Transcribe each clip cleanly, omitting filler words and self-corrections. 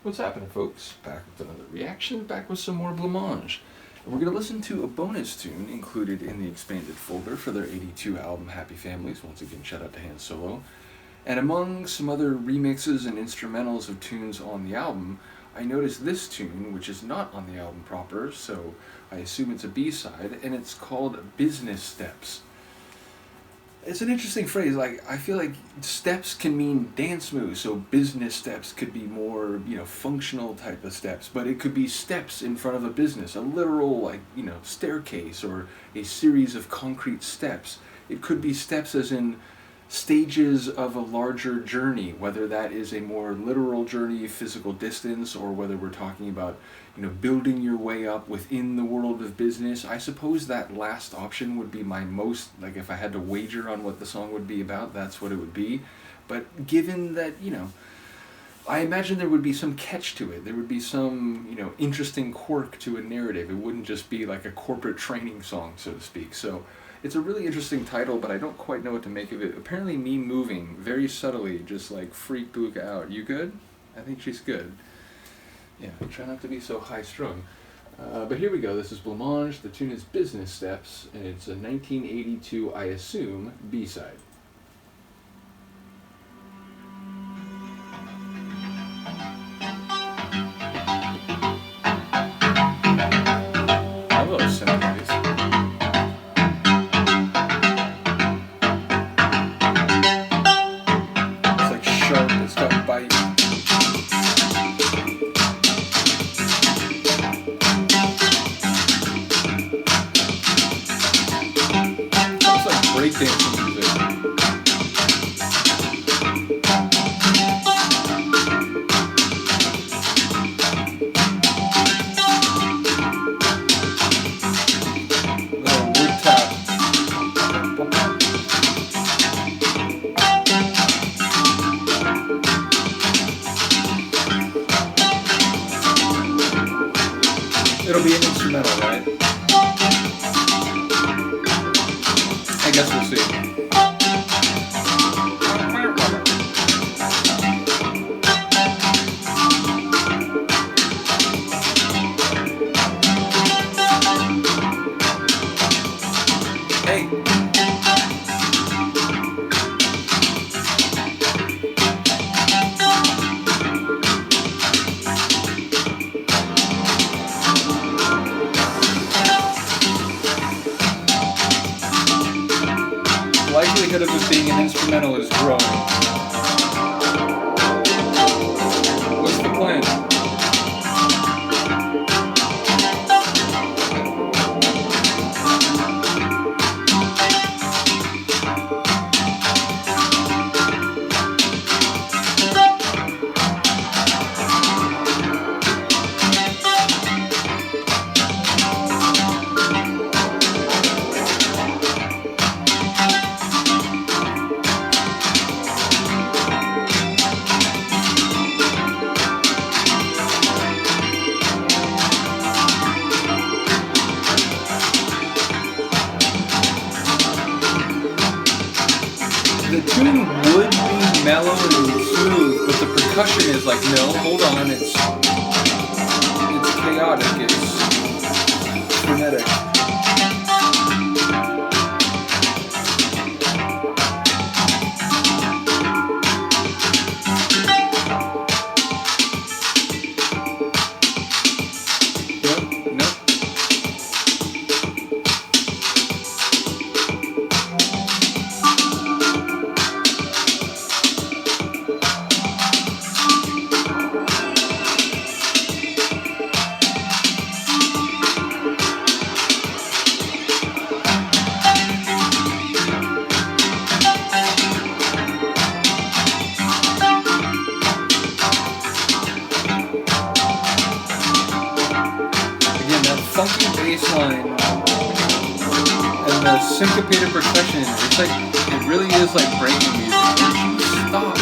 What's happening, folks? Back with another reaction, back with some more Blancmange. And we're going to listen to a bonus tune included in the expanded folder for their 82 album Happy Families. Once again, shout out to Han Solo. And among some other remixes and instrumentals of tunes on the album, I noticed this tune, which is not on the album proper, so I assume it's a B-side, and it's called Business Steps. It's an interesting phrase. Like, I feel like steps can mean dance moves, so business steps could be more, functional type of steps, but it could be steps in front of a business, a literal, staircase or a series of concrete steps. It could be steps as in stages of a larger journey, whether that is a more literal journey, physical distance, or whether we're talking about, building your way up within the world of business. I suppose that last option would be my most, if I had to wager on what the song would be about, that's what it would be. But given that, I imagine there would be some catch to it. There would be some, interesting quirk to a narrative. It wouldn't just be like a corporate training song, so to speak. So it's a really interesting title, but I don't quite know what to make of it. Apparently me moving very subtly just freaked Luca out. You good? I think she's good. Yeah, try not to be so high-strung. But here we go. This is Blancmange. The tune is Business Steps, and it's a 1982, I assume, B-side. I love those symphonies. It's like sharp, it's got bite. Breakdancing music. Little wood tap. It'll be an instrumental, right? I guess we'll see. Hey. Likelihood of it being an instrumental is growing. What's the plan? The tune would be mellow and smooth, but the percussion is like, no, hold on, it's chaotic, it's frenetic. Funky bass line and the syncopated percussion, it's like, it really is like breaking music. Stop.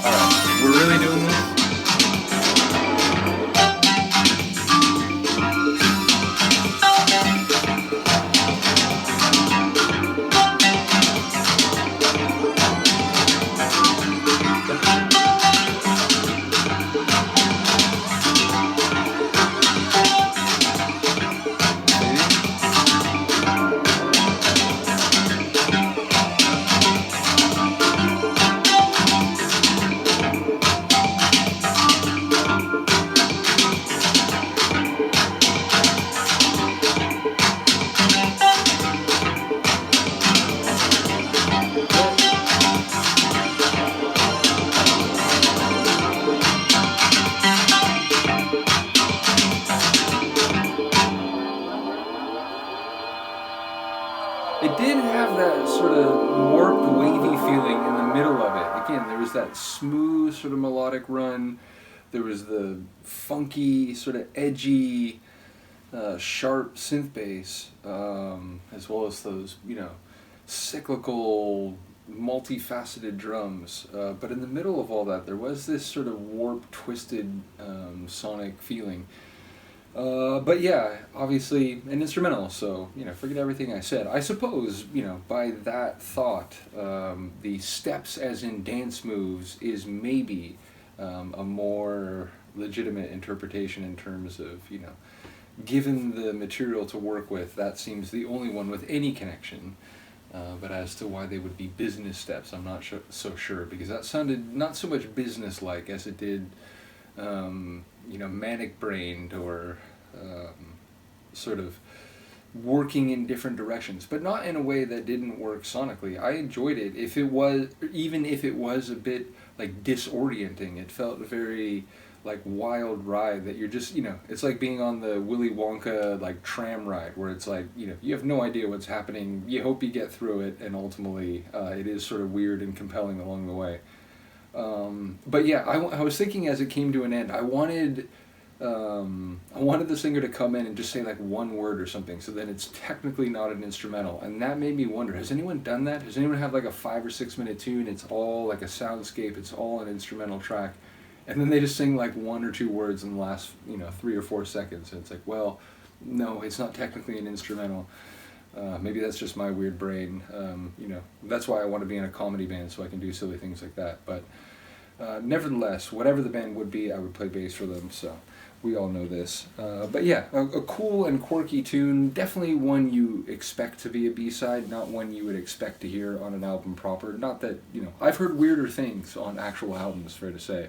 Alright, we're really doing this? did have that sort of warped, wavy feeling in the middle of it. Again, there was that smooth sort of melodic run. There was the funky, sort of edgy, sharp synth bass, as well as those, cyclical, multifaceted drums. But in the middle of all that, there was this sort of warped, twisted sonic feeling. But yeah, obviously an instrumental, so, forget everything I said. I suppose, by that thought, the steps as in dance moves is maybe a more legitimate interpretation in terms of, given the material to work with, that seems the only one with any connection. But as to why they would be business steps, I'm not so sure, because that sounded not so much business-like as it did manic-brained or sort of working in different directions, but not in a way that didn't work sonically. I enjoyed it. Even if it was a bit like disorienting, it felt very like wild ride that you're just, it's like being on the Willy Wonka like tram ride where it's like, you have no idea what's happening. You hope you get through it, and ultimately it is sort of weird and compelling along the way. But yeah, I was thinking as it came to an end, I wanted the singer to come in and just say like one word or something, so then it's technically not an instrumental, and that made me wonder, has anyone done that? Has anyone have like a 5 or 6 minute tune, it's all like a soundscape, it's all an instrumental track, and then they just sing like 1 or 2 words in the last 3 or 4 seconds, and it's like, well, no, it's not technically an instrumental. Maybe that's just my weird brain. That's why I want to be in a comedy band, so I can do silly things like that. But nevertheless, whatever the band would be, I would play bass for them, so we all know this. But yeah, a cool and quirky tune, definitely one you expect to be a B-side, not one you would expect to hear on an album proper. Not that, I've heard weirder things on actual albums, fair to say.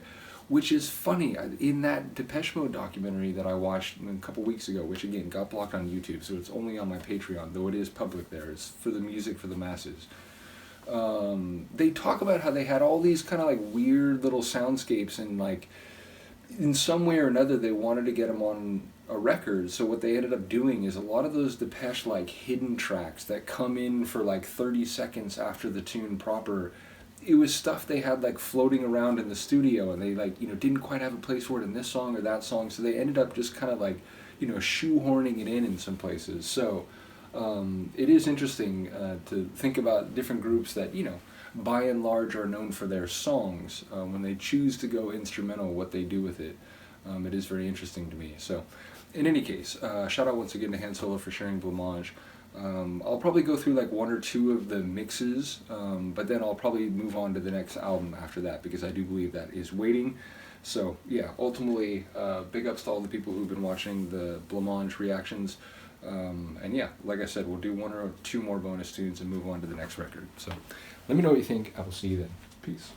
Which is funny, in that Depeche Mode documentary that I watched a couple weeks ago, which again got blocked on YouTube, so it's only on my Patreon, though it is public there. It's for the music for the masses. They talk about how they had all these kind of like weird little soundscapes, and like in some way or another they wanted to get them on a record. So what they ended up doing is a lot of those Depeche like hidden tracks that come in for like 30 seconds after the tune proper, it was stuff they had like floating around in the studio, and they like didn't quite have a place for it in this song or that song, so they ended up just kind of like shoehorning it in some places. So it is interesting to think about different groups that by and large are known for their songs. When they choose to go instrumental, what they do with it, it is very interesting to me. So in any case, shout out once again to Han Solo for sharing Blancmange. I'll probably go through like 1 or 2 of the mixes, but then I'll probably move on to the next album after that, because I do believe that is waiting. So yeah, ultimately, big ups to all the people who've been watching the Blancmange reactions. And yeah, like I said, we'll do 1 or 2 more bonus tunes and move on to the next record. So let me know what you think. I will see you then. Peace.